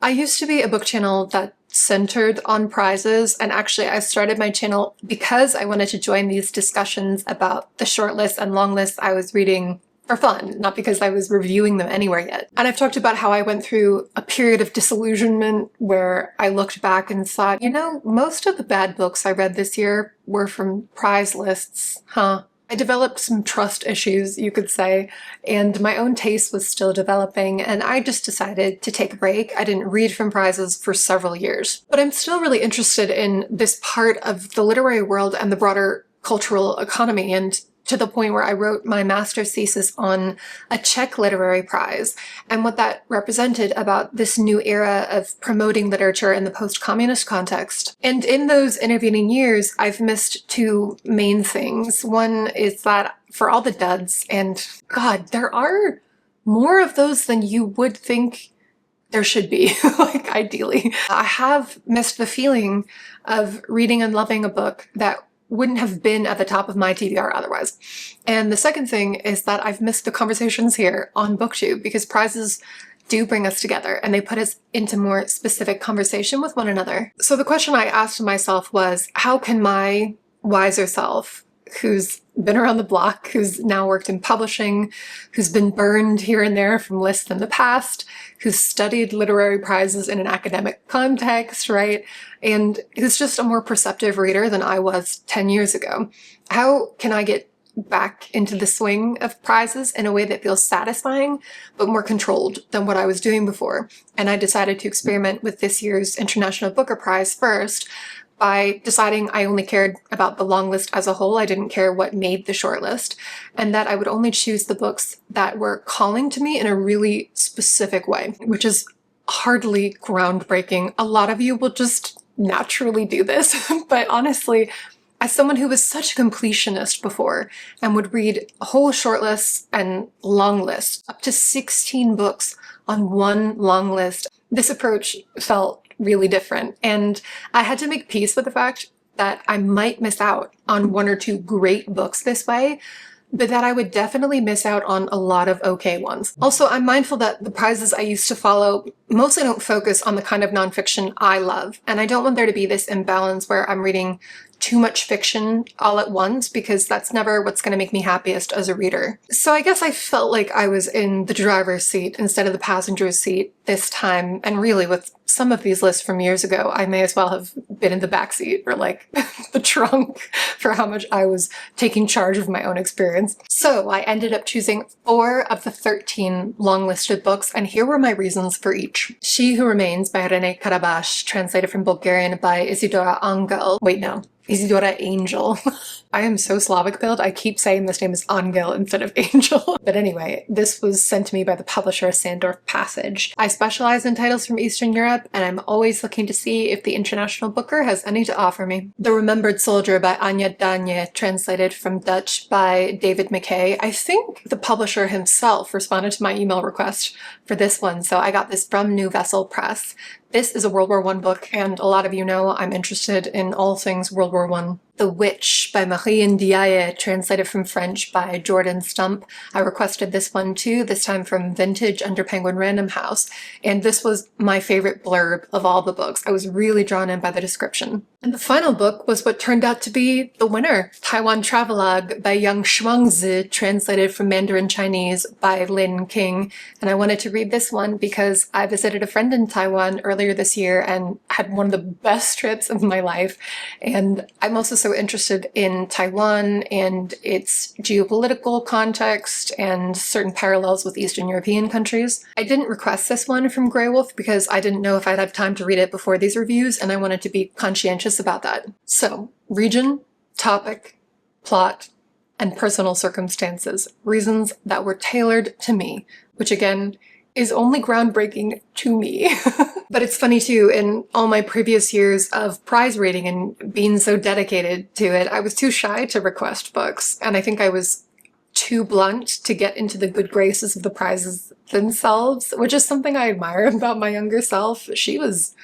I used to be a book channel that centered on prizes, and actually I started my channel because I wanted to join these discussions about the short lists and long lists I was reading for fun, not because I was reviewing them anywhere yet. And I've talked about how I went through a period of disillusionment where I looked back and thought, you know, most of the bad books I read this year were from prize lists, huh? I developed some trust issues, you could say, and my own taste was still developing, and I just decided to take a break. I didn't read from prizes for several years. But I'm still really interested in this part of the literary world and the broader cultural economy, and to the point where I wrote my master's thesis on a Czech literary prize and what that represented about this new era of promoting literature in the post-communist context. And in those intervening years, I've missed two main things. One is that for all the duds, and God, there are more of those than you would think there should be, like ideally. I have missed the feeling of reading and loving a book that wouldn't have been at the top of my TBR otherwise. And the second thing is that I've missed the conversations here on BookTube, because prizes do bring us together and they put us into more specific conversation with one another. So the question I asked myself was, how can my wiser self, who's been around the block, who's now worked in publishing, who's been burned here and there from lists in the past, who's studied literary prizes in an academic context, right? And who's just a more perceptive reader than I was 10 years ago. How can I get back into the swing of prizes in a way that feels satisfying, but more controlled than what I was doing before? And I decided to experiment with this year's International Booker Prize first, by deciding I only cared about the long list as a whole. I didn't care what made the short list, and that I would only choose the books that were calling to me in a really specific way, which is hardly groundbreaking. A lot of you will just naturally do this, but honestly, as someone who was such a completionist before and would read whole short lists and long lists, up to 16 books on one long list, this approach felt really different. And I had to make peace with the fact that I might miss out on one or two great books this way, but that I would definitely miss out on a lot of okay ones. Also, I'm mindful that the prizes I used to follow mostly don't focus on the kind of nonfiction I love, and I don't want there to be this imbalance where I'm reading too much fiction all at once, because that's never what's going to make me happiest as a reader. So I guess I felt like I was in the driver's seat instead of the passenger's seat this time, and really with some of these lists from years ago, I may as well have been in the backseat or like the trunk for how much I was taking charge of my own experience. So I ended up choosing 4 of the 13 long-listed books, and here were my reasons for each. She Who Remains by Rene Karabash, translated from Bulgarian by Izidora Angel. Wait, no. Izidora Angel. I am so Slavic build, I keep saying this name is Angel instead of Angel. But anyway, this was sent to me by the publisher Sandorf Passage. I specialize in titles from Eastern Europe, and I'm always looking to see if the International Booker has any to offer me. The Remembered Soldier by Anjet Daanje, translated from Dutch by David McKay. I think the publisher himself responded to my email request for this one, so I got this from New Vessel Press. This is a World War I book, and a lot of you know I'm interested in all things World War I. The Witch by Marie NDiaye, translated from French by Jordan Stump. I requested this one too, this time from Vintage under Penguin Random House, and this was my favorite blurb of all the books. I was really drawn in by the description. And the final book was what turned out to be the winner, Taiwan Travelogue by Yáng Shuāng-zǐ, translated from Mandarin Chinese by Lin King. And I wanted to read this one because I visited a friend in Taiwan earlier this year and had one of the best trips of my life. And I'm also so interested in Taiwan and its geopolitical context and certain parallels with Eastern European countries. I didn't request this one from Grey Wolf because I didn't know if I'd have time to read it before these reviews, and I wanted to be conscientious about that. So, region, topic, plot, and personal circumstances. Reasons that were tailored to me, which again is only groundbreaking to me. But it's funny too, in all my previous years of prize reading and being so dedicated to it, I was too shy to request books, and I think I was too blunt to get into the good graces of the prizes themselves, which is something I admire about my younger self. She was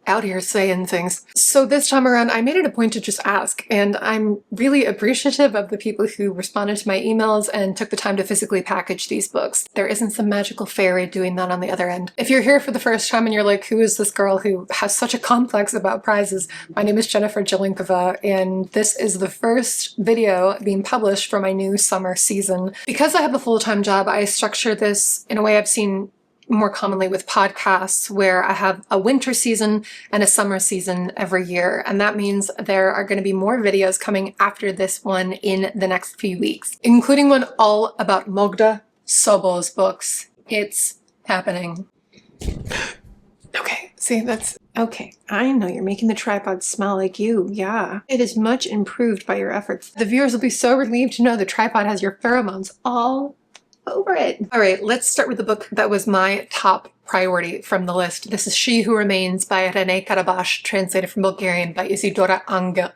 out here saying things. So this time around, I made it a point to just ask, and I'm really appreciative of the people who responded to my emails and took the time to physically package these books. There isn't some magical fairy doing that on the other end. If you're here for the first time and you're like, who is this girl who has such a complex about prizes? My name is Jennifer Jelinkova, and this is the first video being published for my new summer season. Because I have a full-time job, I structure this in a way I've seen more commonly with podcasts, where I have a winter season and a summer season every year. And that means there are going to be more videos coming after this one in the next few weeks, including one all about Magda Sobo's books. It's happening. Okay, see, that's okay. I know you're making the tripod smell like you. Yeah, it is much improved by your efforts. The viewers will be so relieved to know the tripod has your pheromones all over it. All right, let's start with the book that was my top priority from the list. This is She Who Remains by Rene Karabash, translated from Bulgarian by Izidora Angel.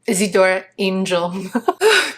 Izidora Angel.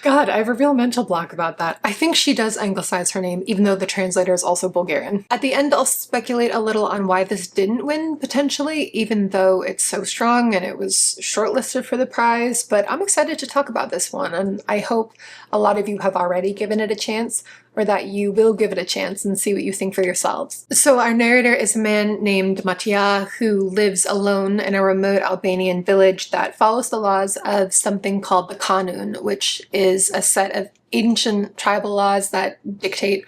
God, I have a real mental block about that. I think she does anglicize her name, even though the translator is also Bulgarian. At the end, I'll speculate a little on why this didn't win, potentially, even though it's so strong and it was shortlisted for the prize, but I'm excited to talk about this one, and I hope a lot of you have already given it a chance, or that you will give it a chance and see what you think for yourselves. So our narrator is a man named Matija who lives alone in a remote Albanian village that follows the laws of something called the Kanun, which is a set of ancient tribal laws that dictate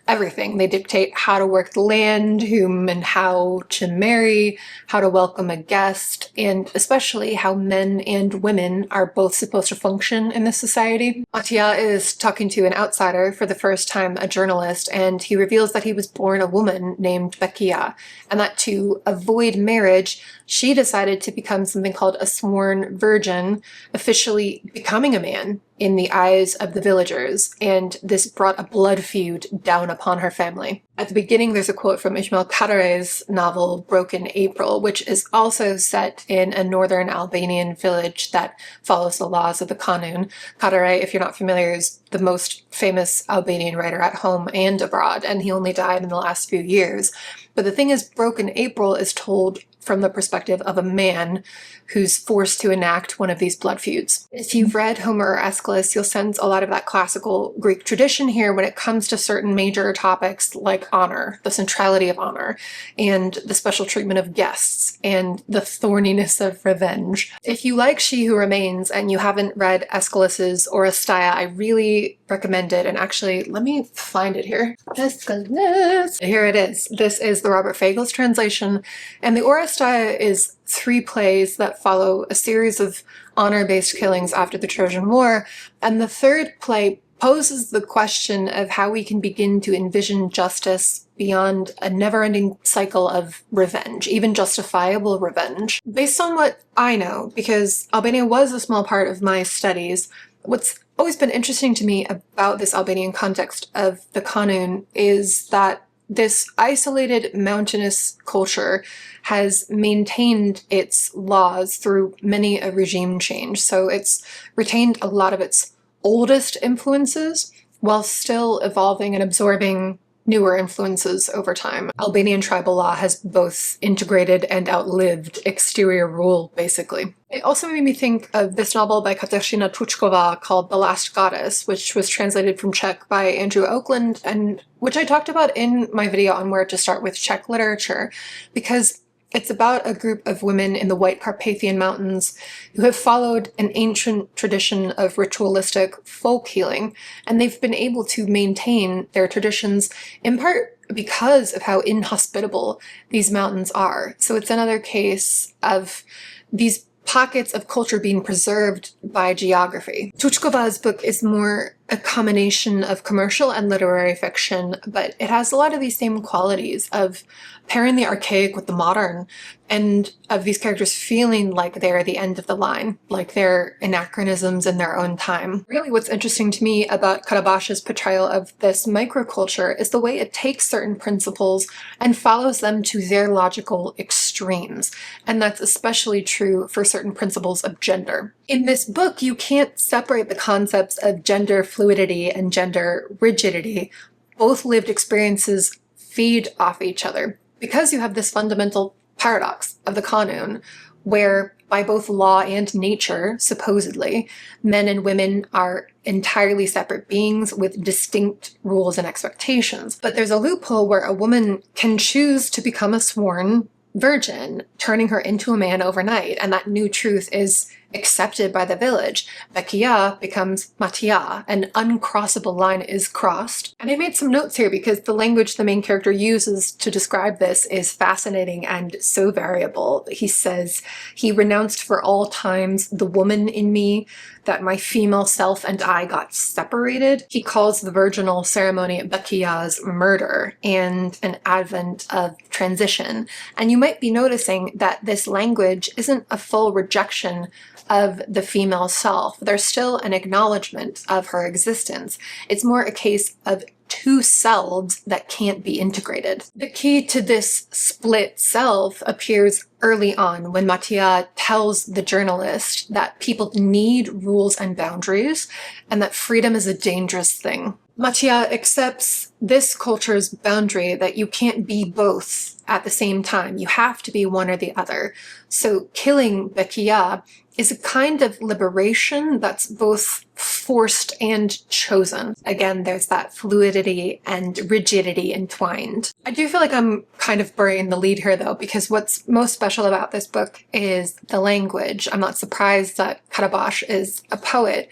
everything. They dictate how to work the land, whom and how to marry, how to welcome a guest, and especially how men and women are both supposed to function in this society. Matija is talking to an outsider, for the first time a journalist, and he reveals that he was born a woman named Bekia, and that to avoid marriage, she decided to become something called a sworn virgin, officially becoming a man in the eyes of the villagers, and this brought a blood feud down upon her family. At the beginning, there's a quote from Ismail Kadare's novel Broken April, which is also set in a northern Albanian village that follows the laws of the Kanun. Kadare, if you're not familiar, is the most famous Albanian writer at home and abroad, and he only died in the last few years. But the thing is, Broken April is told from the perspective of a man who's forced to enact one of these blood feuds. If you've read Homer or Aeschylus, you'll sense a lot of that classical Greek tradition here when it comes to certain major topics like honor, the centrality of honor, and the special treatment of guests, and the thorniness of revenge. If you like She Who Remains and you haven't read Aeschylus's Oresteia, I really recommend it. And actually, let me find it here. Aeschylus. Here it is. This is the Robert Fagles translation, and the Oresteia is 3 plays that follow a series of honor-based killings after the Trojan War, and the 3rd play poses the question of how we can begin to envision justice beyond a never-ending cycle of revenge, even justifiable revenge. Based on what I know, because Albania was a small part of my studies, what's always been interesting to me about this Albanian context of the Kanun is that this isolated mountainous culture has maintained its laws through many a regime change. So it's retained a lot of its oldest influences while still evolving and absorbing newer influences over time. Albanian tribal law has both integrated and outlived exterior rule, basically. It also made me think of this novel by Kateřina Tučková called The Last Goddess, which was translated from Czech by Andrew Oakland, and which I talked about in my video on where to start with Czech literature, because it's about a group of women in the White Carpathian Mountains who have followed an ancient tradition of ritualistic folk healing, and they've been able to maintain their traditions in part because of how inhospitable these mountains are. So it's another case of these pockets of culture being preserved by geography. Tučková's book is more a combination of commercial and literary fiction, but it has a lot of these same qualities of pairing the archaic with the modern, and of these characters feeling like they're at the end of the line, like they're anachronisms in their own time. Really what's interesting to me about Karabash's portrayal of this microculture is the way it takes certain principles and follows them to their logical extremes, and that's especially true for certain principles of gender. In this book, you can't separate the concepts of gender fluidity and gender rigidity. Both lived experiences feed off each other. Because you have this fundamental paradox of the Kanun, where by both law and nature, supposedly, men and women are entirely separate beings with distinct rules and expectations. But there's a loophole where a woman can choose to become a sworn virgin, turning her into a man overnight, and that new truth is accepted by the village. Bekiya becomes Matiya, an uncrossable line is crossed. And I made some notes here because the language the main character uses to describe this is fascinating and so variable. He says, he renounced for all times the woman in me, that my female self and I got separated. He calls the virginal ceremony Bekiya's murder and an advent of transition. And you might be noticing that this language isn't a full rejection of the female self. There's still an acknowledgement of her existence. It's more a case of two selves that can't be integrated. The key to this split self appears early on when Matiya tells the journalist that people need rules and boundaries and that freedom is a dangerous thing. Matiya accepts this culture's boundary that you can't be both at the same time. You have to be one or the other. So killing Bekiya is a kind of liberation that's both forced and chosen. Again, there's that fluidity and rigidity entwined. I do feel like I'm kind of burying the lead here though, because what's most special about this book is the language. I'm not surprised that Karabash is a poet.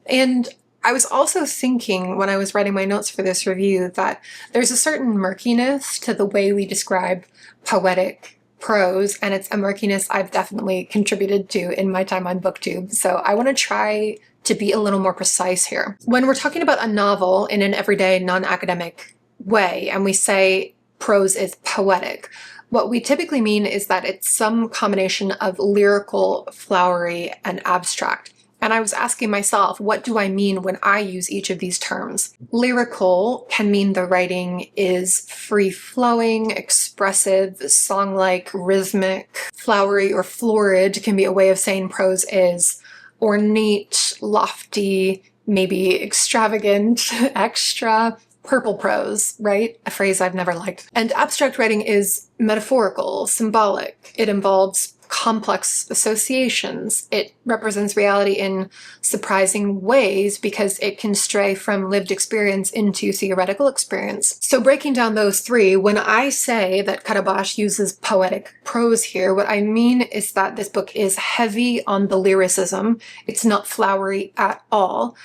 And I was also thinking when I was writing my notes for this review that there's a certain murkiness to the way we describe poetic prose, and it's a murkiness I've definitely contributed to in my time on BookTube. So I want to try to be a little more precise here. When we're talking about a novel in an everyday non-academic way, and we say prose is poetic, what we typically mean is that it's some combination of lyrical, flowery, and abstract. And I was asking myself, what do I mean when I use each of these terms? Lyrical can mean the writing is free-flowing, expressive, song-like, rhythmic. Flowery or florid can be a way of saying prose is ornate, lofty, maybe extravagant, extra. Purple prose, right? A phrase I've never liked. And abstract writing is metaphorical, symbolic. It involves complex associations. It represents reality in surprising ways because it can stray from lived experience into theoretical experience. So breaking down those three, when I say that Karabash uses poetic prose here, what I mean is that this book is heavy on the lyricism. It's not flowery at all.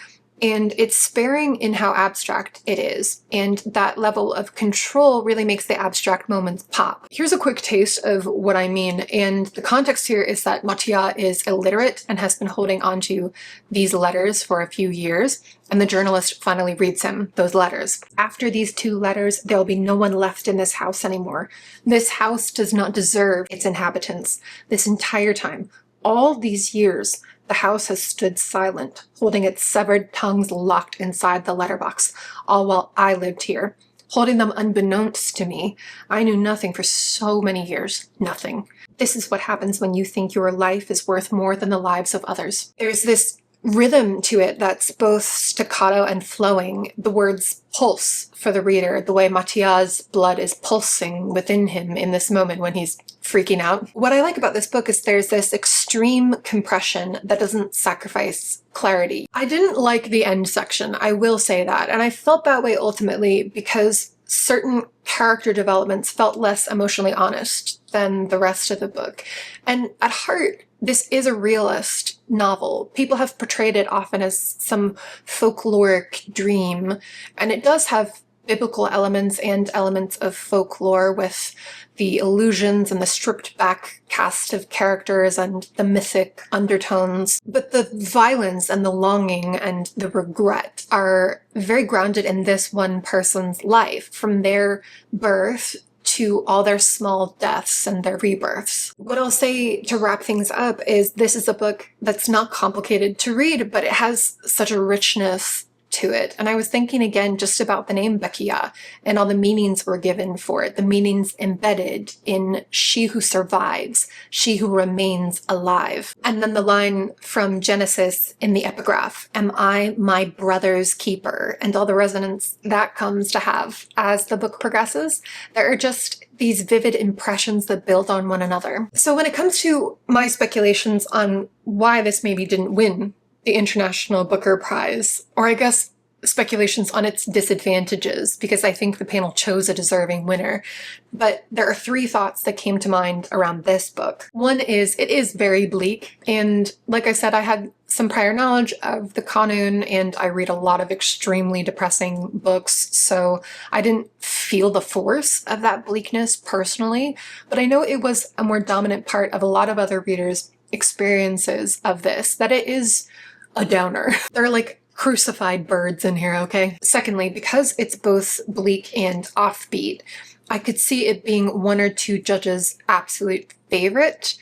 And it's sparing in how abstract it is. And that level of control really makes the abstract moments pop. Here's a quick taste of what I mean. And the context here is that Matiya is illiterate and has been holding onto these letters for a few years. And the journalist finally reads him those letters. After these 2 letters, there'll be no one left in this house anymore. This house does not deserve its inhabitants. This entire time, all these years, the house has stood silent, holding its severed tongues locked inside the letterbox, all while I lived here, holding them unbeknownst to me. I knew nothing for so many years, nothing. This is what happens when you think your life is worth more than the lives of others. There's this rhythm to it that's both staccato and flowing. The words pulse for the reader, the way Matiya's blood is pulsing within him in this moment when he's freaking out. What I like about this book is there's this extreme compression that doesn't sacrifice clarity. I didn't like the end section, I will say that, and I felt that way ultimately because certain character developments felt less emotionally honest than the rest of the book. And at heart, this is a realist novel. People have portrayed it often as some folkloric dream, and it does have biblical elements and elements of folklore with the illusions and the stripped back cast of characters and the mythic undertones. But the violence and the longing and the regret are very grounded in this one person's life, from their birth to all their small deaths and their rebirths. What I'll say to wrap things up is this is a book that's not complicated to read, but it has such a richness to it. And I was thinking again just about the name Bakia and all the meanings were given for it, the meanings embedded in she who survives, she who remains alive. And then the line from Genesis in the epigraph, am I my brother's keeper? And all the resonance that comes to have as the book progresses. There are just these vivid impressions that build on one another. So when it comes to my speculations on why this maybe didn't win the International Booker Prize, or I guess speculations on its disadvantages, because I think the panel chose a deserving winner. But there are three thoughts that came to mind around this book. One is, it is very bleak, and like I said, I had some prior knowledge of the Kanun, and I read a lot of extremely depressing books, so I didn't feel the force of that bleakness personally, but I know it was a more dominant part of a lot of other readers' experiences of this, that it is a downer. There are like crucified birds in here, okay? Secondly, because it's both bleak and offbeat, I could see it being one or two judges' absolute favorite,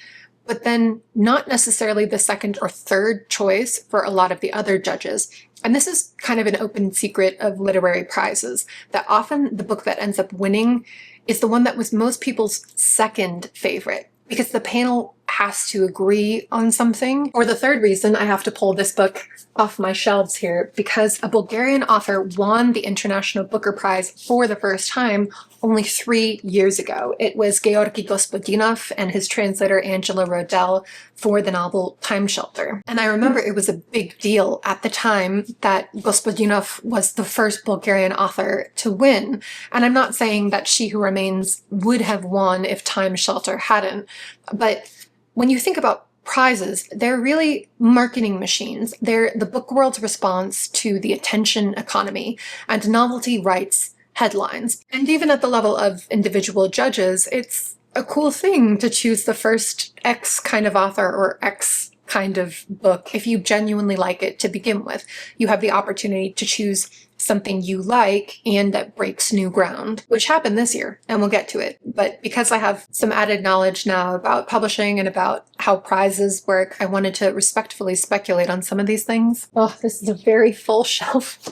but then not necessarily the second or third choice for a lot of the other judges. And this is kind of an open secret of literary prizes, that often the book that ends up winning is the one that was most people's second favorite, because the panel has to agree on something. Or the third reason I have to pull this book off my shelves here, because a Bulgarian author won the International Booker Prize for the first time only 3 years ago. It was Georgi Gospodinov and his translator Angela Rodel for the novel Time Shelter. And I remember it was a big deal at the time that Gospodinov was the first Bulgarian author to win. And I'm not saying that She Who Remains would have won if Time Shelter hadn't, but when you think about prizes, they're really marketing machines. They're the book world's response to the attention economy, and novelty writes headlines. And even at the level of individual judges, it's a cool thing to choose the first X kind of author or X kind of book if you genuinely like it to begin with. You have the opportunity to choose something you like and that breaks new ground, which happened this year, and we'll get to it. But because I have some added knowledge now about publishing and about how prizes work, I wanted to respectfully speculate on some of these things. Oh, this is a very full shelf.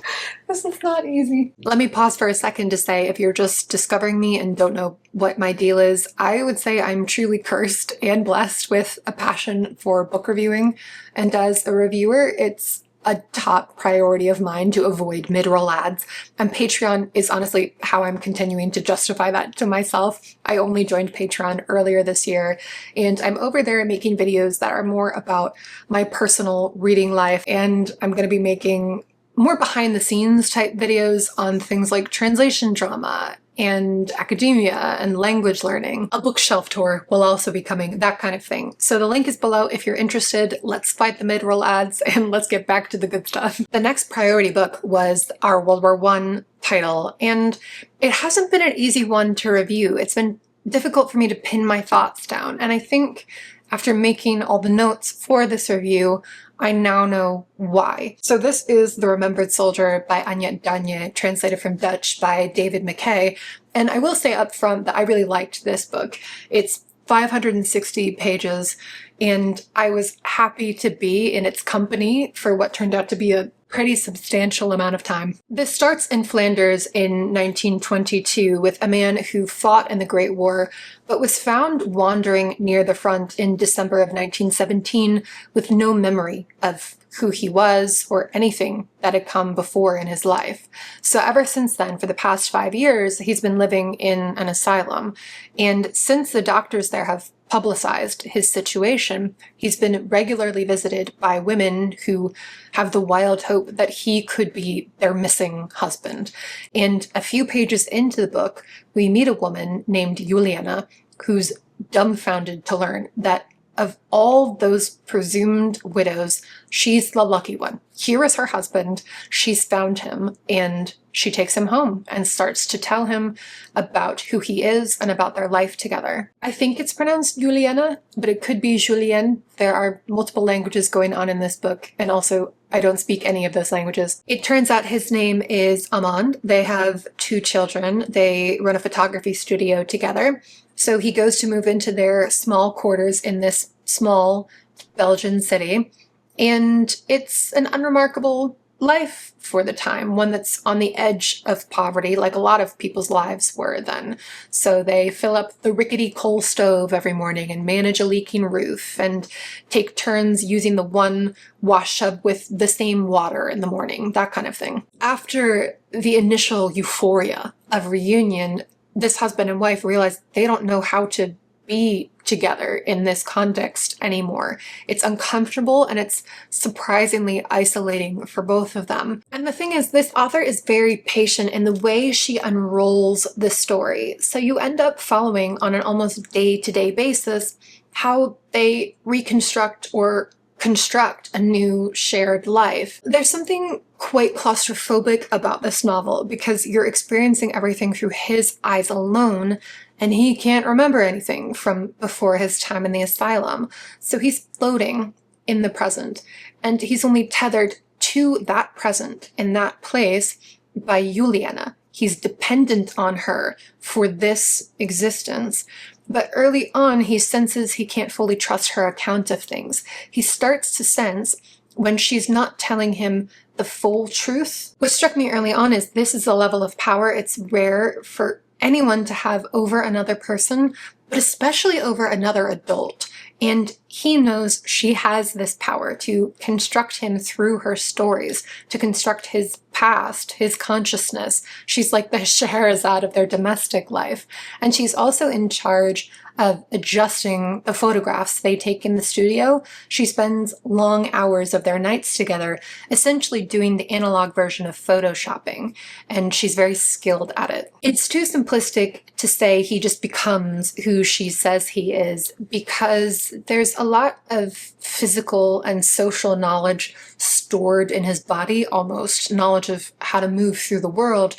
This is not easy. Let me pause for a second to say, if you're just discovering me and don't know what my deal is, I would say I'm truly cursed and blessed with a passion for book reviewing. And as a reviewer, it's a top priority of mine to avoid mid-roll ads, and Patreon is honestly how I'm continuing to justify that to myself. I only joined Patreon earlier this year, and I'm over there making videos that are more about my personal reading life, and I'm going to be making more behind-the-scenes type videos on things like translation drama and academia and language learning. A bookshelf tour will also be coming, that kind of thing. So the link is below if you're interested. Let's fight the mid-roll ads and let's get back to the good stuff. The next priority book was our World War I title, and it hasn't been an easy one to review. It's been difficult for me to pin my thoughts down, and I think after making all the notes for this review, I now know why. So this is The Remembered Soldier by Anjet Daanje, translated from Dutch by David McKay. And I will say up front that I really liked this book. It's 560 pages, and I was happy to be in its company for what turned out to be a pretty substantial amount of time. This starts in Flanders in 1922 with a man who fought in the Great War, but was found wandering near the front in December of 1917 with no memory of who he was or anything that had come before in his life. So ever since then, for the past 5 years, he's been living in an asylum. And since the doctors there have publicized his situation, he's been regularly visited by women who have the wild hope that he could be their missing husband. And a few pages into the book, we meet a woman named Juliana who's dumbfounded to learn that of all those presumed widows, she's the lucky one. Here is her husband, she's found him, and she takes him home and starts to tell him about who he is and about their life together. I think it's pronounced Juliana, but it could be Julien. There are multiple languages going on in this book, and also I don't speak any of those languages. It turns out his name is Amand. They have 2 children. They run a photography studio together. So he goes to move into their small quarters in this small Belgian city. And it's an unremarkable life for the time, one that's on the edge of poverty, like a lot of people's lives were then. So they fill up the rickety coal stove every morning and manage a leaking roof and take turns using the one wash tub with the same water in the morning, that kind of thing. After the initial euphoria of reunion, this husband and wife realize they don't know how to be together in this context anymore. It's uncomfortable and it's surprisingly isolating for both of them. And the thing is, this author is very patient in the way she unrolls the story. So you end up following on an almost day-to-day basis how they reconstruct or construct a new shared life. There's something quite claustrophobic about this novel because you're experiencing everything through his eyes alone, and he can't remember anything from before his time in the asylum. So he's floating in the present, and he's only tethered to that present in that place by Juliana. He's dependent on her for this existence. But early on, he senses he can't fully trust her account of things. He starts to sense when she's not telling him the full truth. What struck me early on is this is a level of power it's rare for anyone to have over another person, but especially over another adult. And he knows she has this power to construct him through her stories, to construct his past, his consciousness. She's like the Scheherazade of their domestic life. And she's also in charge of adjusting the photographs they take in the studio. She spends long hours of their nights together, essentially doing the analog version of photoshopping, and she's very skilled at it. It's too simplistic to say he just becomes who she says he is, because there's a lot of physical and social knowledge stored in his body, almost knowledge of how to move through the world,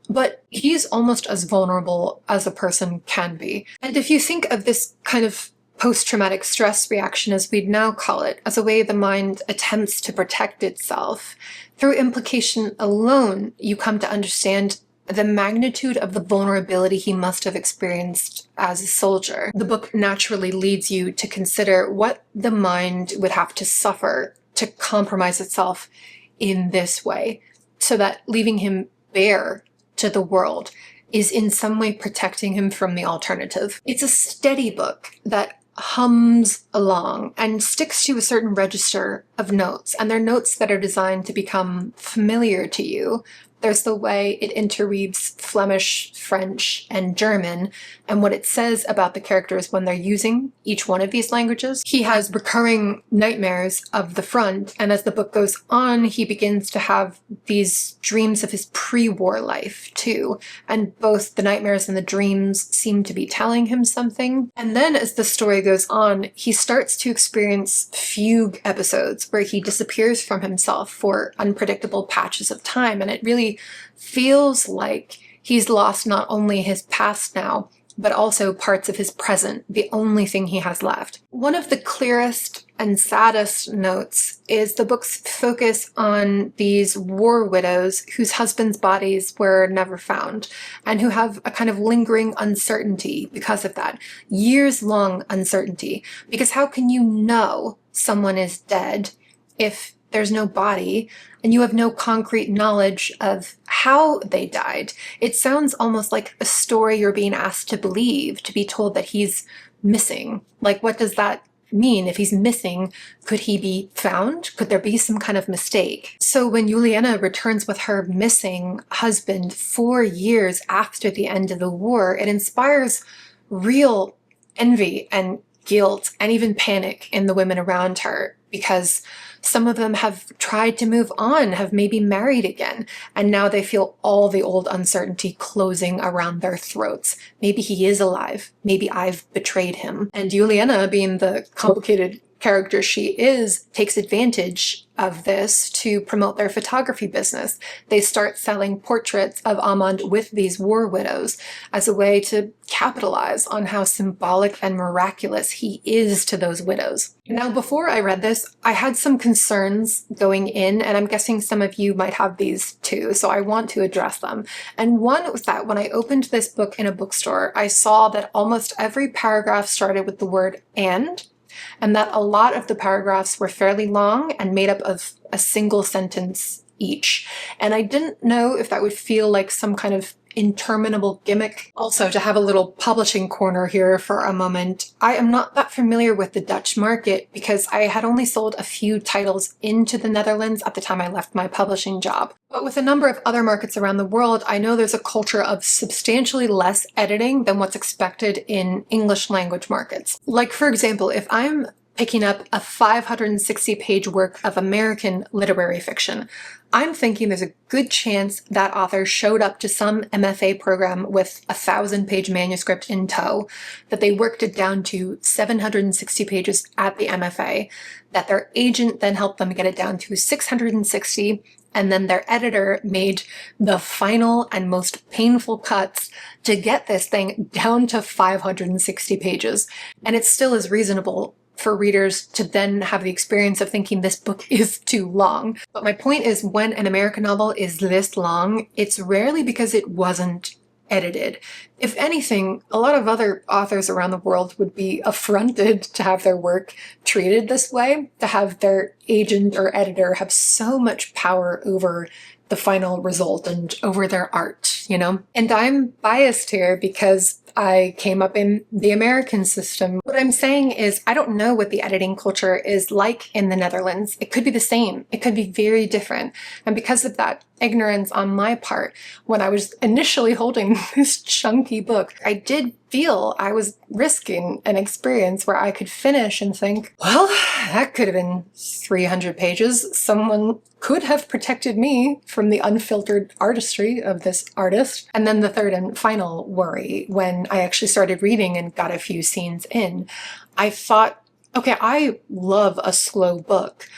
but he's almost as vulnerable as a person can be. And if you think of this kind of post-traumatic stress reaction, as we'd now call it, as a way the mind attempts to protect itself, through implication alone, you come to understand the magnitude of the vulnerability he must have experienced as a soldier. The book naturally leads you to consider what the mind would have to suffer to compromise itself in this way, so that leaving him bare to the world is in some way protecting him from the alternative. It's a steady book that hums along and sticks to a certain register of notes, and they're notes that are designed to become familiar to you. There's the way it interweaves Flemish, French, and German, and what it says about the characters when they're using each one of these languages. He has recurring nightmares of the front, and as the book goes on, he begins to have these dreams of his pre-war life, too. And both the nightmares and the dreams seem to be telling him something. And then as the story goes on, he starts to experience fugue episodes where he disappears from himself for unpredictable patches of time, and it really feels like he's lost not only his past now, but also parts of his present, the only thing he has left. One of the clearest and saddest notes is the book's focus on these war widows whose husbands' bodies were never found, and who have a kind of lingering uncertainty because of that, years-long uncertainty. Because how can you know someone is dead if there's no body, and you have no concrete knowledge of how they died? It sounds almost like a story you're being asked to believe, to be told that he's missing. Like, what does that mean? If he's missing, could he be found? Could there be some kind of mistake? So when Juliana returns with her missing husband 4 years after the end of the war, it inspires real envy and guilt and even panic in the women around her, because some of them have tried to move on, have maybe married again, and now they feel all the old uncertainty closing around their throats. Maybe he is alive. Maybe I've betrayed him. And Juliana, being the complicated character she is, takes advantage of this to promote their photography business. They start selling portraits of Amand with these war widows as a way to capitalize on how symbolic and miraculous he is to those widows. Now, before I read this, I had some concerns going in, and I'm guessing some of you might have these too, so I want to address them. And one was that when I opened this book in a bookstore, I saw that almost every paragraph started with the word and that a lot of the paragraphs were fairly long and made up of a single sentence each. And I didn't know if that would feel like some kind of interminable gimmick. Also, to have a little publishing corner here for a moment, I am not that familiar with the Dutch market because I had only sold a few titles into the Netherlands at the time I left my publishing job. But with a number of other markets around the world, I know there's a culture of substantially less editing than what's expected in English language markets. Like, for example, if I'm picking up a 560-page work of American literary fiction, I'm thinking there's a good chance that author showed up to some MFA program with a 1,000-page manuscript in tow, that they worked it down to 760 pages at the MFA, that their agent then helped them get it down to 660, and then their editor made the final and most painful cuts to get this thing down to 560 pages. And it still is reasonable for readers to then have the experience of thinking this book is too long. But my point is, when an American novel is this long, it's rarely because it wasn't edited. If anything, a lot of other authors around the world would be affronted to have their work treated this way, to have their agent or editor have so much power over the final result and over their art, you know? And I'm biased here because I came up in the American system. What I'm saying is, I don't know what the editing culture is like in the Netherlands. It could be the same. It could be very different. And because of that ignorance on my part, when I was initially holding this chunky book, I did feel I was risking an experience where I could finish and think, well, that could have been 300 pages. Someone could have protected me from the unfiltered artistry of this artist. And then the third and final worry, when I actually started reading and got a few scenes in, I thought, okay, I love a slow book,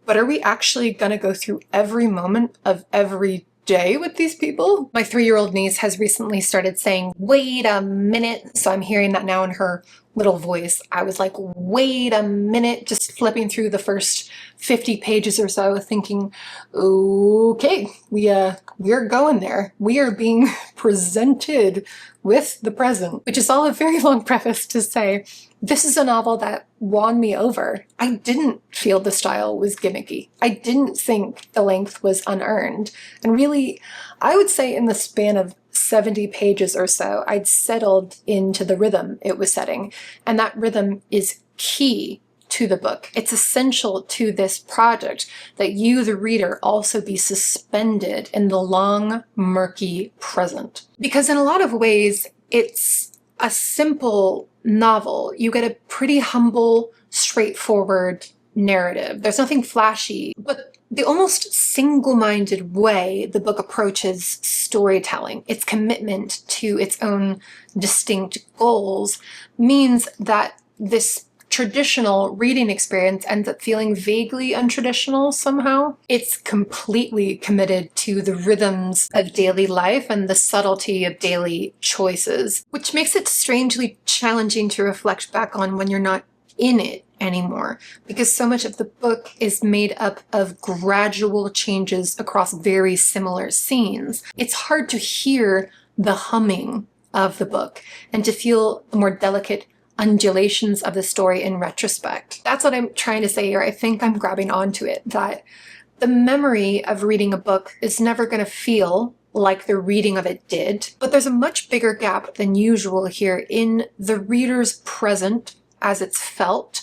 but are we actually going to go through every moment of every day with these people? My 3-year-old niece has recently started saying, wait a minute. So I'm hearing that now in her little voice. I was like, wait a minute, just flipping through the first 50 pages or so, thinking, okay, we're going there. We are being presented with the present, which is all a very long preface to say, this is a novel that won me over. I didn't feel the style was gimmicky. I didn't think the length was unearned. And really, I would say in the span of 70 pages or so, I'd settled into the rhythm it was setting. And that rhythm is key to the book. It's essential to this project that you, the reader, also be suspended in the long, murky present. Because in a lot of ways, it's a simple novel. You get a pretty humble, straightforward narrative. There's nothing flashy, but the almost single-minded way the book approaches storytelling, its commitment to its own distinct goals, means that this traditional reading experience ends up feeling vaguely untraditional somehow. It's completely committed to the rhythms of daily life and the subtlety of daily choices, which makes it strangely challenging to reflect back on when you're not in it anymore, because so much of the book is made up of gradual changes across very similar scenes. It's hard to hear the humming of the book and to feel the more delicate undulations of the story in retrospect. That's what I'm trying to say here. I think I'm grabbing onto it, that the memory of reading a book is never going to feel like the reading of it did, but there's a much bigger gap than usual here in the reader's present as it's felt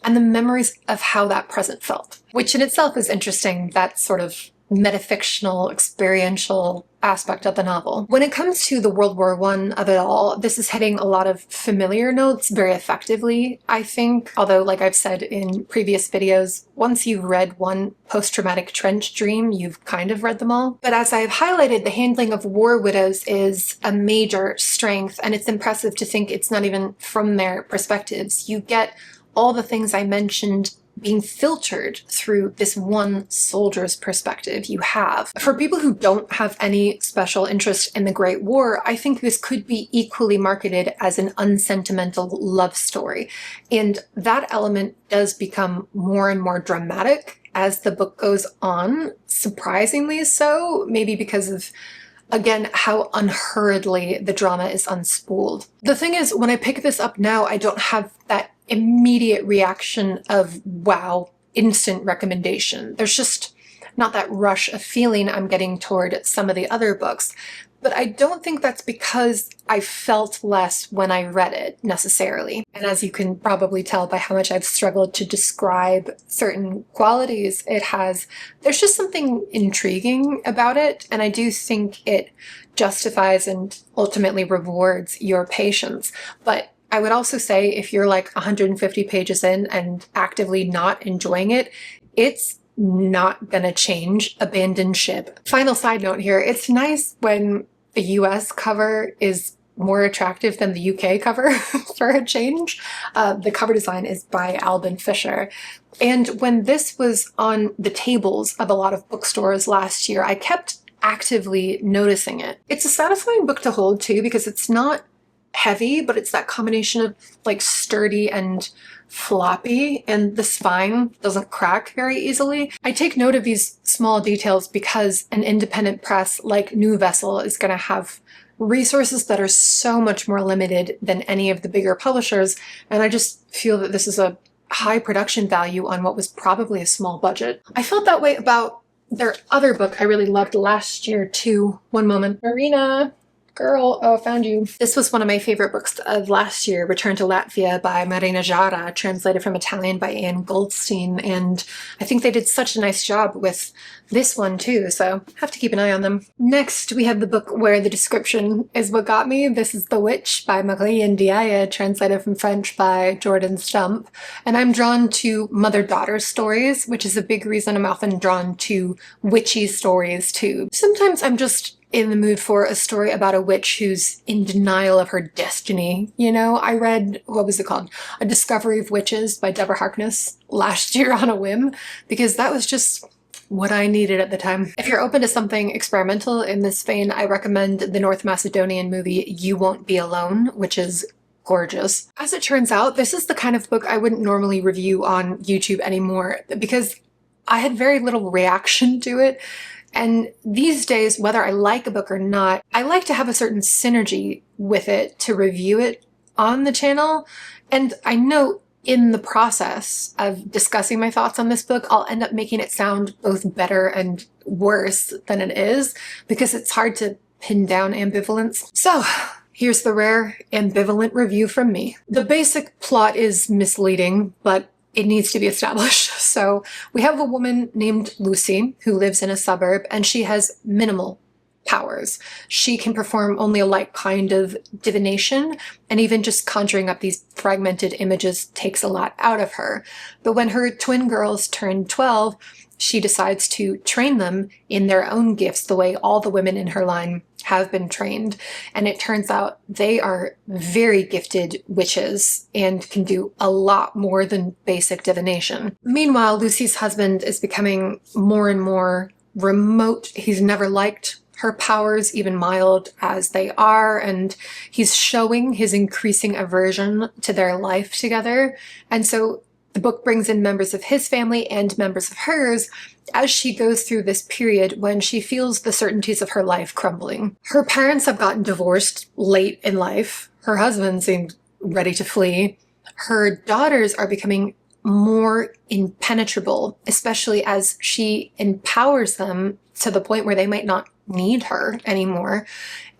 and the memories of how that present felt, which in itself is interesting, that sort of metafictional, experiential aspect of the novel. When it comes to the World War I of it all, this is hitting a lot of familiar notes very effectively, I think. Although, like I've said in previous videos, once you've read one post-traumatic trench dream, you've kind of read them all. But as I've highlighted, the handling of war widows is a major strength, and it's impressive to think it's not even from their perspectives. You get all the things I mentioned being filtered through this one soldier's perspective you have. For people who don't have any special interest in the Great War, I think this could be equally marketed as an unsentimental love story. And that element does become more and more dramatic as the book goes on, surprisingly so, maybe because of, again, how unhurriedly the drama is unspooled. The thing is, when I pick this up now, I don't have that immediate reaction of, wow, instant recommendation. There's just not that rush of feeling I'm getting toward some of the other books. But I don't think that's because I felt less when I read it, necessarily. And as you can probably tell by how much I've struggled to describe certain qualities it has, there's just something intriguing about it, and I do think it justifies and ultimately rewards your patience. But I would also say if you're like 150 pages in and actively not enjoying it, it's not gonna change. Abandon ship. Final side note here, it's nice when the US cover is more attractive than the UK cover for a change. The cover design is by Albin Fisher. And when this was on the tables of a lot of bookstores last year, I kept actively noticing it. It's a satisfying book to hold too, because it's not heavy, but it's that combination of like sturdy and floppy, and the spine doesn't crack very easily. I take note of these small details because an independent press like New Vessel is going to have resources that are so much more limited than any of the bigger publishers, and I just feel that this is a high production value on what was probably a small budget. I felt that way about their other book I really loved last year too. One moment. Marina! Girl, oh, I found you. This was one of my favorite books of last year, Return to Latvia by Marie NDiaye, translated from Italian by Anne Goldstein, and I think they did such a nice job with this one too, so have to keep an eye on them. Next, we have the book where the description is what got me. This is The Witch by Marie NDiaye, translated from French by Jordan Stump, and I'm drawn to mother-daughter stories, which is a big reason I'm often drawn to witchy stories too. Sometimes I'm just in the mood for a story about a witch who's in denial of her destiny. You know, I read, what was it called? A Discovery of Witches by Deborah Harkness last year on a whim, because that was just what I needed at the time. If you're open to something experimental in this vein, I recommend the North Macedonian movie You Won't Be Alone, which is gorgeous. As it turns out, this is the kind of book I wouldn't normally review on YouTube anymore, because I had very little reaction to it. And these days, whether I like a book or not, I like to have a certain synergy with it to review it on the channel. And I know in the process of discussing my thoughts on this book, I'll end up making it sound both better and worse than it is, because it's hard to pin down ambivalence. So here's the rare ambivalent review from me. The basic plot is misleading, but it needs to be established. So we have a woman named Lucy who lives in a suburb, and she has minimal powers. She can perform only a light kind of divination, and even just conjuring up these fragmented images takes a lot out of her. But when her twin girls turn 12, she decides to train them in their own gifts the way all the women in her line have been trained. And it turns out they are very gifted witches and can do a lot more than basic divination. Meanwhile, Lucy's husband is becoming more and more remote. He's never liked her powers, even mild as they are, and he's showing his increasing aversion to their life together. And so the book brings in members of his family and members of hers as she goes through this period when she feels the certainties of her life crumbling. Her parents have gotten divorced late in life. Her husband seemed ready to flee. Her daughters are becoming more impenetrable, especially as she empowers them to the point where they might not need her anymore.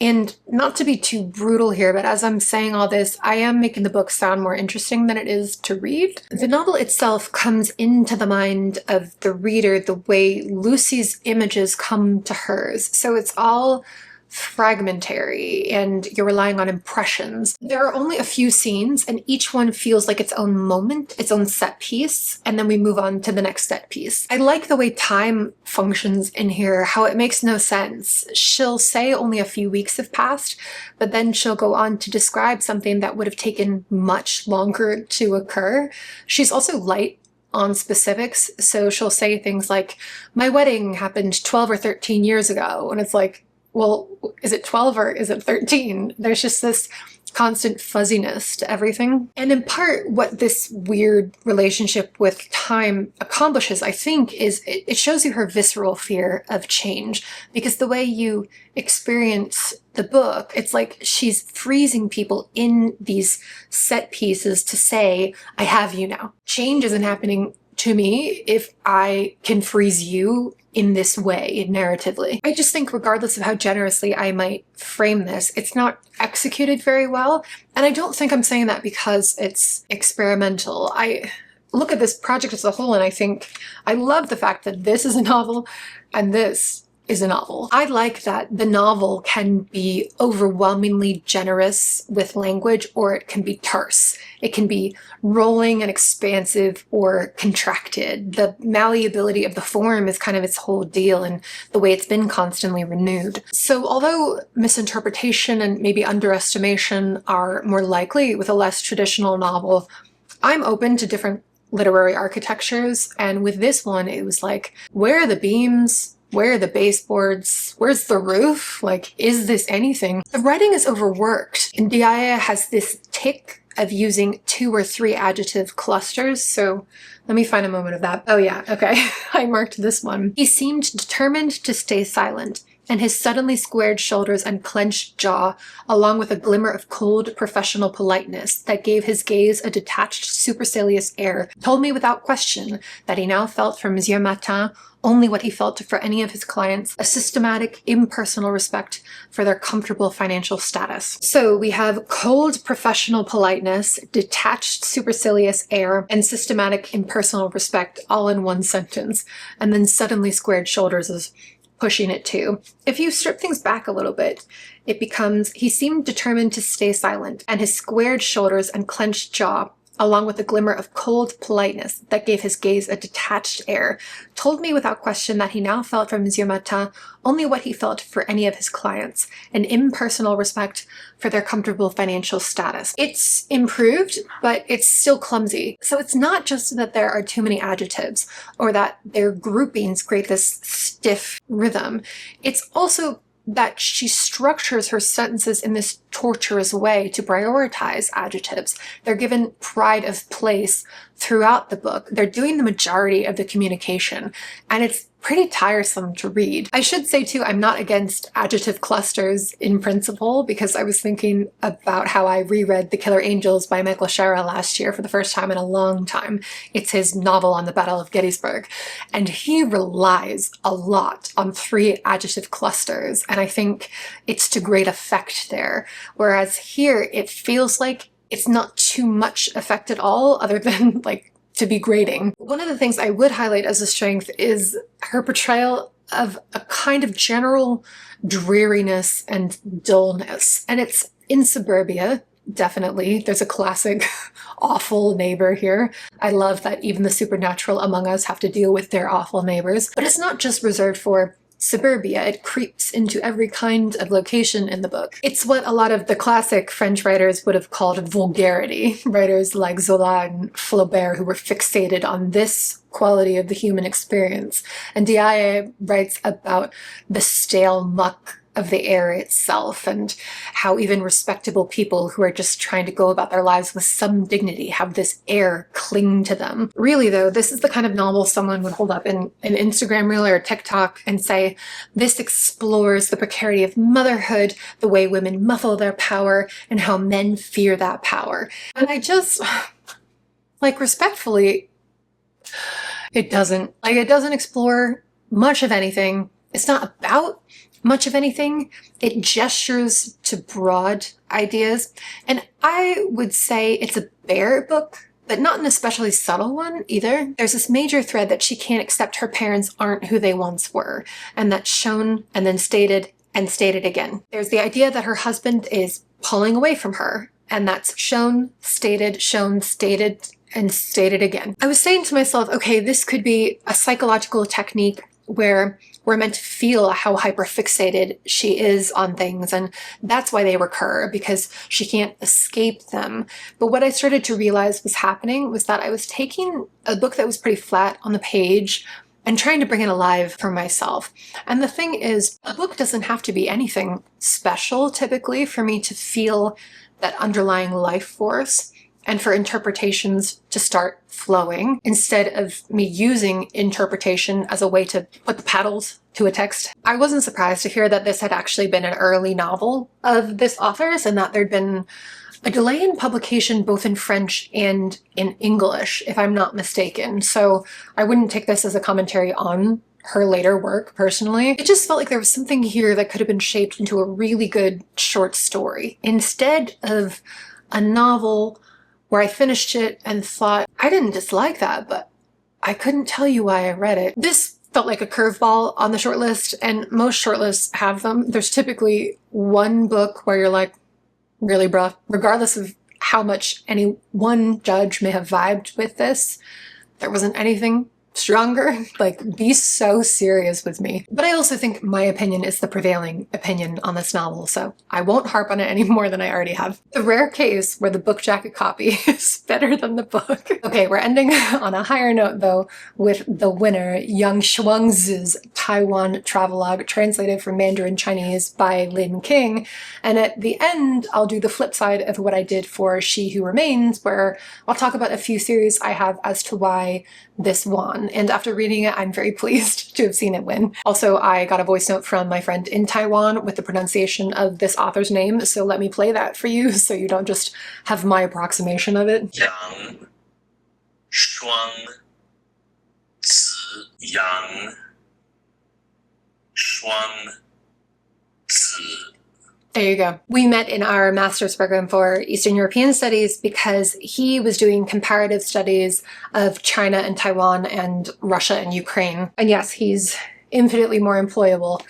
And not to be too brutal here, but as I'm saying all this, I am making the book sound more interesting than it is to read. The novel itself comes into the mind of the reader the way Lucy's images come to hers. So it's all fragmentary and you're relying on impressions. There are only a few scenes and each one feels like its own moment, its own set piece, and then we move on to the next set piece. I like the way time functions in here, how it makes no sense. She'll say only a few weeks have passed, but then she'll go on to describe something that would have taken much longer to occur. She's also light on specifics, so she'll say things like, my wedding happened 12 or 13 years ago, and it's like, well, is it 12 or is it 13? There's just this constant fuzziness to everything. And in part, what this weird relationship with time accomplishes, I think, is it shows you her visceral fear of change. Because the way you experience the book, it's like she's freezing people in these set pieces to say, I have you now. Change isn't happening to me if I can freeze you in this way narratively. I just think regardless of how generously I might frame this, it's not executed very well. And I don't think I'm saying that because it's experimental. I look at this project as a whole and I think I love the fact that this is a novel and this is a novel. I like that the novel can be overwhelmingly generous with language, or it can be terse. It can be rolling and expansive or contracted. The malleability of the form is kind of its whole deal, and the way it's been constantly renewed. So although misinterpretation and maybe underestimation are more likely with a less traditional novel, I'm open to different literary architectures, and with this one it was like, where are the beams? Where are the baseboards? Where's the roof? Like, is this anything? The writing is overworked. NDiaye has this tick of using 2 or 3 adjective clusters, so let me find a moment of that. Oh yeah, okay, I marked this one. He seemed determined to stay silent, and his suddenly squared shoulders and clenched jaw, along with a glimmer of cold, professional politeness that gave his gaze a detached, supercilious air, told me without question that he now felt for Monsieur Martin only what he felt for any of his clients, a systematic, impersonal respect for their comfortable financial status. So we have cold, professional politeness, detached, supercilious air, and systematic, impersonal respect all in one sentence, and then suddenly squared shoulders is pushing it too. If you strip things back a little bit, it becomes, he seemed determined to stay silent, and his squared shoulders and clenched jaw, along with a glimmer of cold politeness that gave his gaze a detached air, told me without question that he now felt for Monsieur Martin only what he felt for any of his clients, an impersonal respect for their comfortable financial status. It's improved, but it's still clumsy. So it's not just that there are too many adjectives or that their groupings create this stiff rhythm. It's also that she structures her sentences in this torturous way to prioritize adjectives. They're given pride of place throughout the book. They're doing the majority of the communication, and it's pretty tiresome to read. I should say too, I'm not against adjective clusters in principle, because I was thinking about how I reread The Killer Angels by Michael Shara last year for the first time in a long time. It's his novel on the Battle of Gettysburg, and he relies a lot on 3 adjective clusters, and I think it's to great effect there. Whereas here, it feels like it's not too much effect at all, other than like to be grating. One of the things I would highlight as a strength is her portrayal of a kind of general dreariness and dullness. And it's in suburbia, definitely. There's a classic awful neighbor here. I love that even the supernatural among us have to deal with their awful neighbors. But it's not just reserved for suburbia. It creeps into every kind of location in the book. It's what a lot of the classic French writers would have called vulgarity. Writers like Zola and Flaubert, who were fixated on this quality of the human experience. And NDiaye writes about the stale muck of the air itself, and how even respectable people who are just trying to go about their lives with some dignity have this air cling to them. Really though, this is the kind of novel someone would hold up in an Instagram reel or TikTok and say, this explores the precarity of motherhood, the way women muffle their power, and how men fear that power. And I just, like, respectfully, it doesn't explore much of anything. It's not about much of anything. It gestures to broad ideas, and I would say it's a bare book, but not an especially subtle one either. There's this major thread that she can't accept her parents aren't who they once were, and that's shown and then stated and stated again. There's the idea that her husband is pulling away from her, and that's shown, stated, and stated again. I was saying to myself, okay, this could be a psychological technique where we're meant to feel how hyperfixated she is on things, and that's why they recur, because she can't escape them. But what I started to realize was happening was that I was taking a book that was pretty flat on the page and trying to bring it alive for myself. And the thing is, a book doesn't have to be anything special typically for me to feel that underlying life force and for interpretations to start flowing, instead of me using interpretation as a way to put the paddles to a text. I wasn't surprised to hear that this had actually been an early novel of this author's, and that there'd been a delay in publication both in French and in English, if I'm not mistaken. So I wouldn't take this as a commentary on her later work personally. It just felt like there was something here that could have been shaped into a really good short story instead of a novel where I finished it and thought, I didn't dislike that, but I couldn't tell you why I read it. This felt like a curveball on the shortlist, and most shortlists have them. There's typically one book where you're like, really, bruh, regardless of how much any one judge may have vibed with this, there wasn't anything stronger. Like, be so serious with me. But I also think my opinion is the prevailing opinion on this novel, so I won't harp on it any more than I already have. The rare case where the book jacket copy is better than the book. Okay, we're ending on a higher note though with the winner, Yáng Shuāng-zǐ's Taiwan Travelogue, translated from Mandarin Chinese by Lin King. And at the end, I'll do the flip side of what I did for She Who Remains, where I'll talk about a few theories I have as to why this won. And after reading it, I'm very pleased to have seen it win. Also, I got a voice note from my friend in Taiwan with the pronunciation of this author's name, so let me play that for you so you don't just have my approximation of it. Yáng Shuāng-zǐ. Yáng Shuāng-zǐ. There you go. We met in our master's program for Eastern European Studies because he was doing comparative studies of China and Taiwan and Russia and Ukraine. And yes, he's infinitely more employable,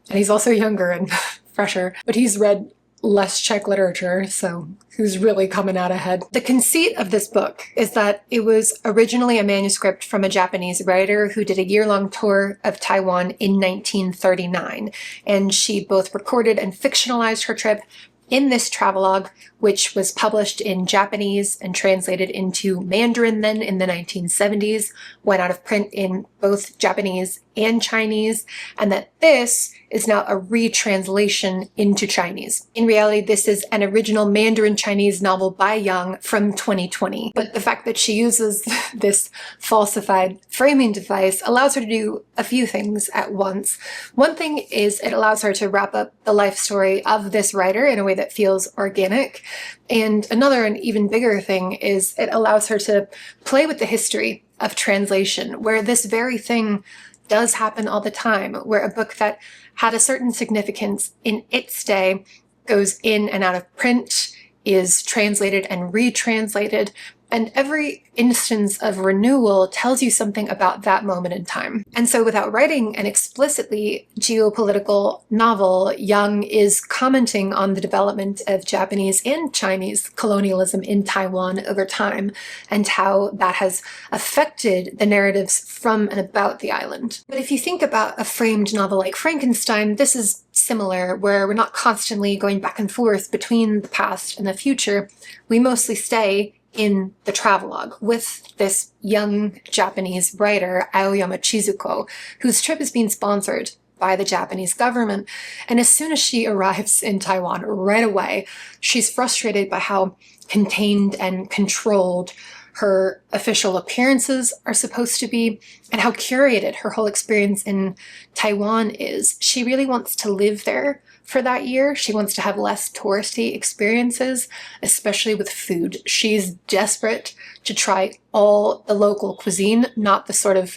and he's also younger and fresher, but he's read less Czech literature, so who's really coming out ahead? The conceit of this book is that it was originally a manuscript from a Japanese writer who did a year-long tour of Taiwan in 1939, and she both recorded and fictionalized her trip in this travelogue, which was published in Japanese and translated into Mandarin then in the 1970s, went out of print in both Japanese and Chinese, and that this is now a retranslation into Chinese. In reality, this is an original Mandarin Chinese novel by Yáng from 2020. But the fact that she uses this falsified framing device allows her to do a few things at once. One thing is it allows her to wrap up the life story of this writer in a way that feels organic. And another and even bigger thing is it allows her to play with the history of translation, where this very thing does happen all the time, where a book that had a certain significance in its day goes in and out of print, is translated and retranslated, and every instance of renewal tells you something about that moment in time. And so without writing an explicitly geopolitical novel, Yáng is commenting on the development of Japanese and Chinese colonialism in Taiwan over time, and how that has affected the narratives from and about the island. But if you think about a framed novel like Frankenstein, this is similar, where we're not constantly going back and forth between the past and the future. We mostly stay in the travelogue with this young Japanese writer, Aoyama Chizuko, whose trip is being sponsored by the Japanese government. And as soon as she arrives in Taiwan, right away, she's frustrated by how contained and controlled her official appearances are supposed to be, and how curated her whole experience in Taiwan is. She really wants to live there for that year. She wants to have less touristy experiences, especially with food. She's desperate to try all the local cuisine, not the sort of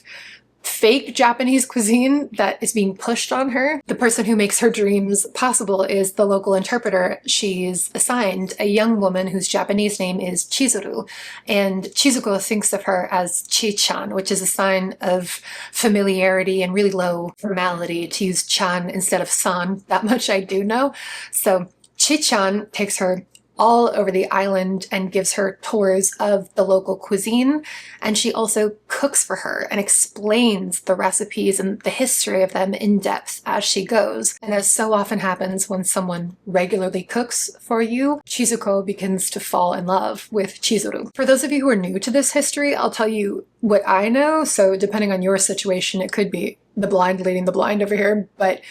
fake Japanese cuisine that is being pushed on her. The person who makes her dreams possible is the local interpreter she's assigned, a young woman whose Japanese name is Chizuru, and Chizuko thinks of her as Chi-chan, which is a sign of familiarity and really low formality to use chan instead of san. That much I do know. So Chi-chan takes her all over the island and gives her tours of the local cuisine, and she also cooks for her and explains the recipes and the history of them in depth as she goes. And as so often happens when someone regularly cooks for you, Chizuko begins to fall in love with Chizuru. For those of you who are new to this history, I'll tell you what I know, so depending on your situation, it could be the blind leading the blind over here, but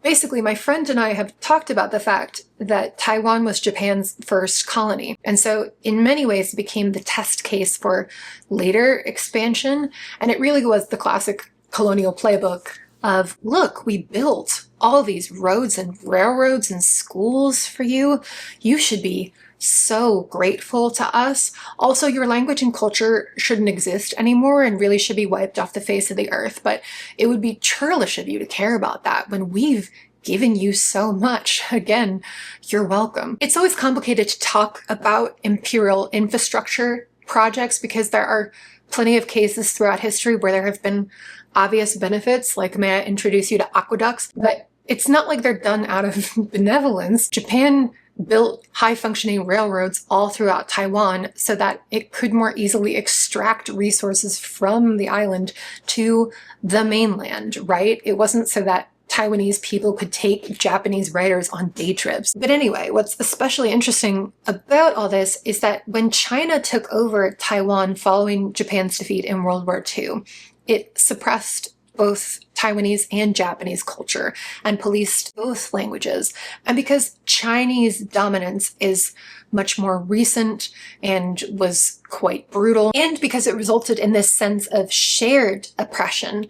basically, my friend and I have talked about the fact that Taiwan was Japan's first colony. And so in many ways it became the test case for later expansion. And it really was the classic colonial playbook of, look, we built all these roads and railroads and schools for you. You should be so grateful to us. Also, your language and culture shouldn't exist anymore and really should be wiped off the face of the earth. But it would be churlish of you to care about that when we've given you so much. Again, you're welcome. It's always complicated to talk about imperial infrastructure projects because there are plenty of cases throughout history where there have been obvious benefits, like may I introduce you to aqueducts, but it's not like they're done out of benevolence. Japan built high-functioning railroads all throughout Taiwan so that it could more easily extract resources from the island to the mainland, right? It wasn't so that Taiwanese people could take Japanese writers on day trips. But anyway, what's especially interesting about all this is that when China took over Taiwan following Japan's defeat in World War II, it suppressed both Taiwanese and Japanese culture and policed both languages. And because Chinese dominance is much more recent and was quite brutal, and because it resulted in this sense of shared oppression,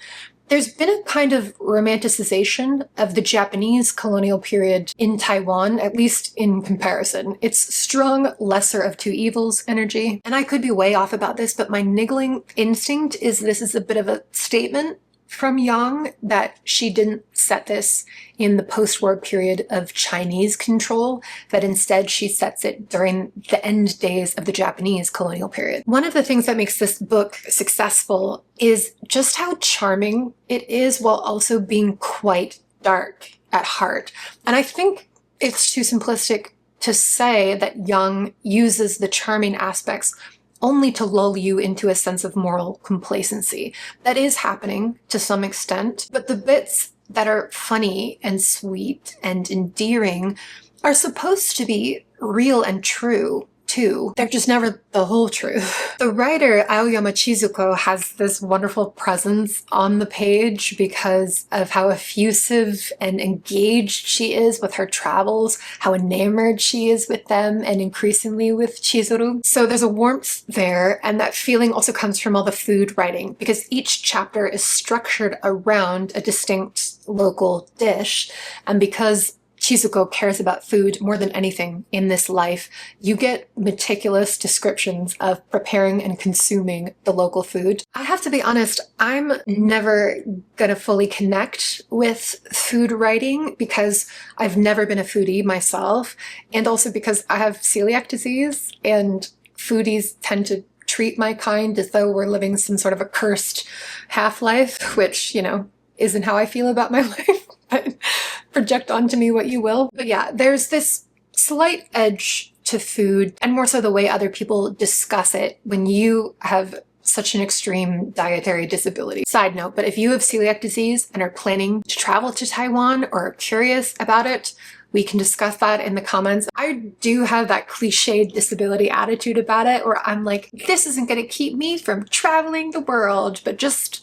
there's been a kind of romanticization of the Japanese colonial period in Taiwan, at least in comparison. It's strong lesser of two evils energy. And I could be way off about this, but my niggling instinct is this is a bit of a statement from Yáng that she didn't set this in the post-war period of Chinese control, that instead she sets it during the end days of the Japanese colonial period. One of the things that makes this book successful is just how charming it is while also being quite dark at heart. And I think it's too simplistic to say that Yáng uses the charming aspects only to lull you into a sense of moral complacency. That is happening to some extent, but the bits that are funny and sweet and endearing are supposed to be real and true too. They're just never the whole truth. The writer Aoyama Chizuko has this wonderful presence on the page because of how effusive and engaged she is with her travels, how enamored she is with them, and increasingly with Chizuru. So there's a warmth there, and that feeling also comes from all the food writing, because each chapter is structured around a distinct local dish, and because Chizuko cares about food more than anything in this life, you get meticulous descriptions of preparing and consuming the local food. I have to be honest, I'm never gonna fully connect with food writing because I've never been a foodie myself, and also because I have celiac disease, and foodies tend to treat my kind as though we're living some sort of a cursed half-life, which, you know, isn't how I feel about my life. But project onto me what you will. But yeah, there's this slight edge to food, and more so the way other people discuss it when you have such an extreme dietary disability. Side note, but if you have celiac disease and are planning to travel to Taiwan or are curious about it, we can discuss that in the comments. I do have that cliched disability attitude about it where I'm like, this isn't gonna keep me from traveling the world, but just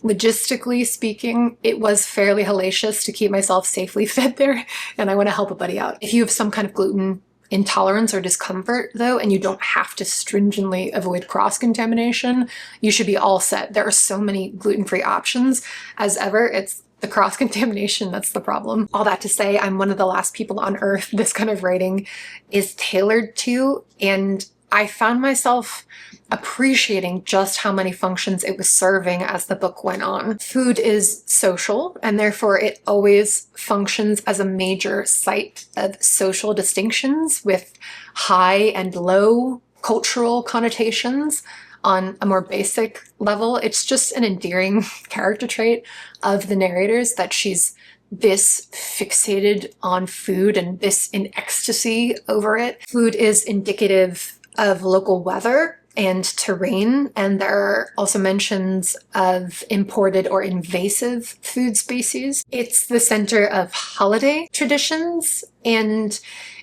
logistically speaking, it was fairly hellacious to keep myself safely fed there, and I want to help a buddy out. If you have some kind of gluten intolerance or discomfort, though, and you don't have to stringently avoid cross-contamination, you should be all set. There are so many gluten-free options. As ever, it's the cross-contamination that's the problem. All that to say, I'm one of the last people on earth this kind of writing is tailored to, and I found myself appreciating just how many functions it was serving as the book went on. Food is social, and therefore it always functions as a major site of social distinctions with high and low cultural connotations on a more basic level. It's just an endearing character trait of the narrators that she's this fixated on food and this in ecstasy over it. Food is indicative of local weather and terrain, and there are also mentions of imported or invasive food species. It's the center of holiday traditions, and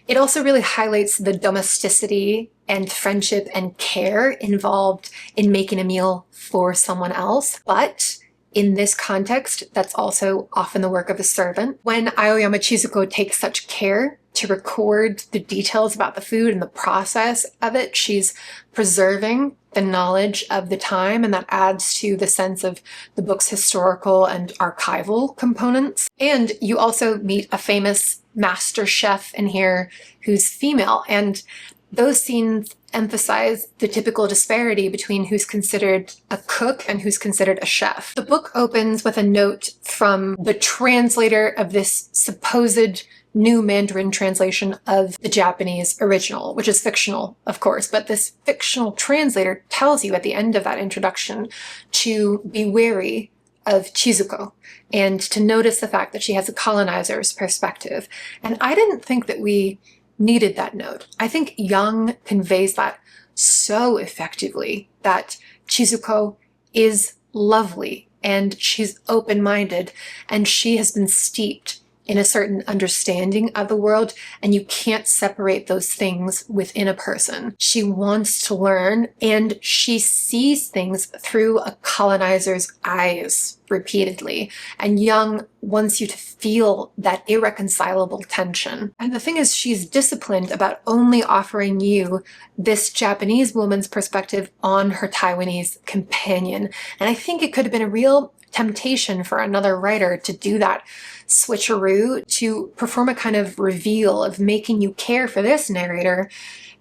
it also really highlights the domesticity and friendship and care involved in making a meal for someone else. But in this context, that's also often the work of a servant. When Aoyama Chizuko takes such care to record the details about the food and the process of it, she's preserving the knowledge of the time, and that adds to the sense of the book's historical and archival components. And you also meet a famous master chef in here who's female, and those scenes emphasize the typical disparity between who's considered a cook and who's considered a chef. The book opens with a note from the translator of this supposed new Mandarin translation of the Japanese original, which is fictional, of course, but this fictional translator tells you at the end of that introduction to be wary of Chizuko and to notice the fact that she has a colonizer's perspective. And I didn't think that we needed that note. I think Yáng conveys that so effectively, that Chizuko is lovely and she's open-minded and she has been steeped in a certain understanding of the world, and you can't separate those things within a person. She wants to learn, and she sees things through a colonizer's eyes repeatedly. And Yáng wants you to feel that irreconcilable tension. And the thing is, she's disciplined about only offering you this Japanese woman's perspective on her Taiwanese companion. And I think it could have been a real temptation for another writer to do that switcheroo, to perform a kind of reveal of making you care for this narrator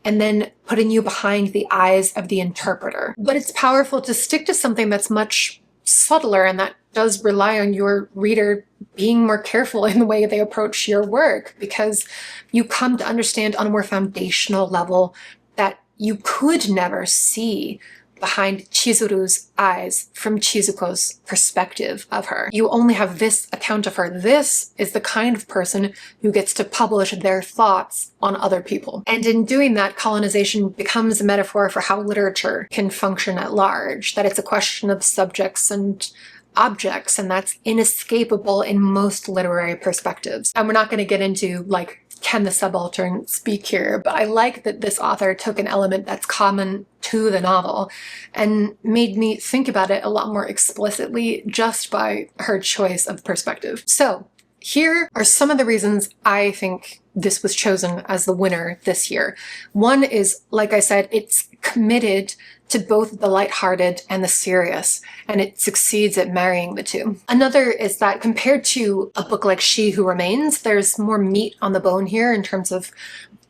and then putting you behind the eyes of the interpreter. But it's powerful to stick to something that's much subtler and that does rely on your reader being more careful in the way they approach your work, because you come to understand on a more foundational level that you could never see behind Chizuru's eyes from Chizuko's perspective of her. You only have this account of her. This is the kind of person who gets to publish their thoughts on other people. And in doing that, colonization becomes a metaphor for how literature can function at large, that it's a question of subjects and objects, and that's inescapable in most literary perspectives. And we're not going to get into, like, can the subaltern speak here? But I like that this author took an element that's common to the novel and made me think about it a lot more explicitly just by her choice of perspective. So here are some of the reasons I think this was chosen as the winner this year. One is, like I said, it's committed to both the lighthearted and the serious, and it succeeds at marrying the two. Another is that compared to a book like She Who Remains, there's more meat on the bone here in terms of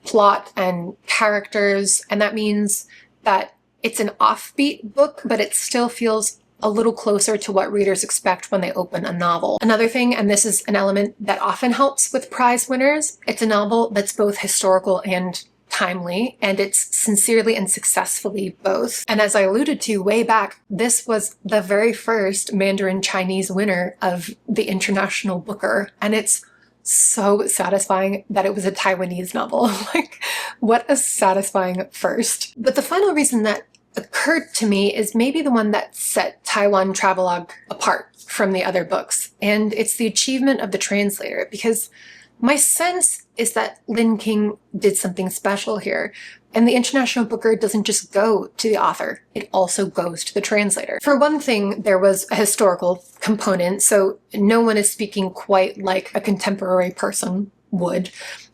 plot and characters, and that means that it's an offbeat book, but it still feels a little closer to what readers expect when they open a novel. Another thing, and this is an element that often helps with prize winners, it's a novel that's both historical and timely, and it's sincerely and successfully both. And as I alluded to way back, this was the very first Mandarin Chinese winner of the International Booker, and it's so satisfying that it was a Taiwanese novel. Like, what a satisfying first. But the final reason that occurred to me is maybe the one that set Taiwan Travelogue apart from the other books, and it's the achievement of the translator, because my sense is that Lin King did something special here, and the International Booker doesn't just go to the author, it also goes to the translator. For one thing, there was a historical component, so no one is speaking quite like a contemporary person would.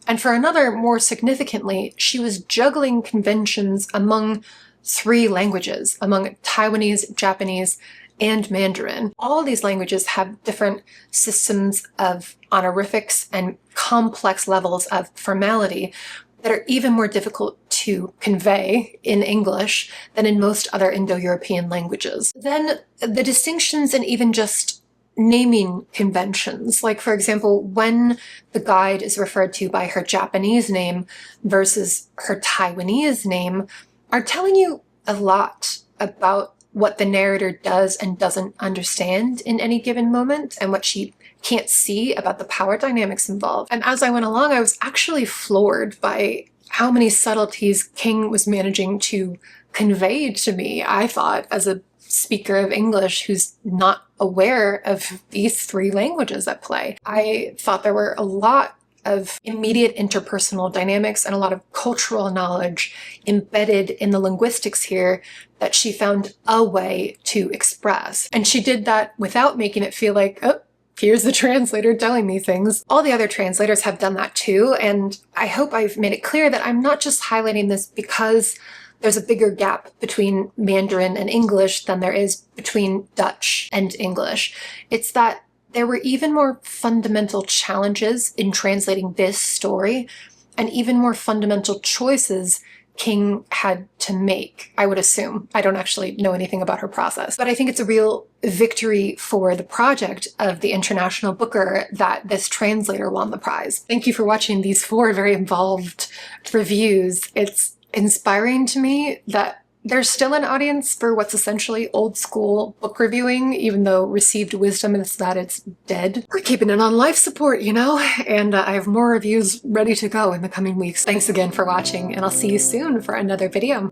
And for another, more significantly, she was juggling conventions among three languages, among Taiwanese, Japanese, and Mandarin. All these languages have different systems of honorifics and complex levels of formality that are even more difficult to convey in English than in most other Indo-European languages. Then the distinctions in even just naming conventions, like for example, when the guide is referred to by her Japanese name versus her Taiwanese name, are telling you a lot about what the narrator does and doesn't understand in any given moment, and what she can't see about the power dynamics involved. And as I went along, I was actually floored by how many subtleties King was managing to convey to me, I thought, as a speaker of English who's not aware of these three languages at play. I thought there were a lot of immediate interpersonal dynamics and a lot of cultural knowledge embedded in the linguistics here that she found a way to express. And she did that without making it feel like, oh, here's the translator telling me things. All the other translators have done that too, and I hope I've made it clear that I'm not just highlighting this because there's a bigger gap between Mandarin and English than there is between Dutch and English. It's that there were even more fundamental challenges in translating this story, and even more fundamental choices King had to make, I would assume. I don't actually know anything about her process, but I think it's a real victory for the project of the International Booker that this translator won the prize. Thank you for watching these 4 very involved reviews. It's inspiring to me that there's still an audience for what's essentially old school book reviewing, even though received wisdom is that it's dead. We're keeping it on life support, you know? And I have more reviews ready to go in the coming weeks. Thanks again for watching, and I'll see you soon for another video.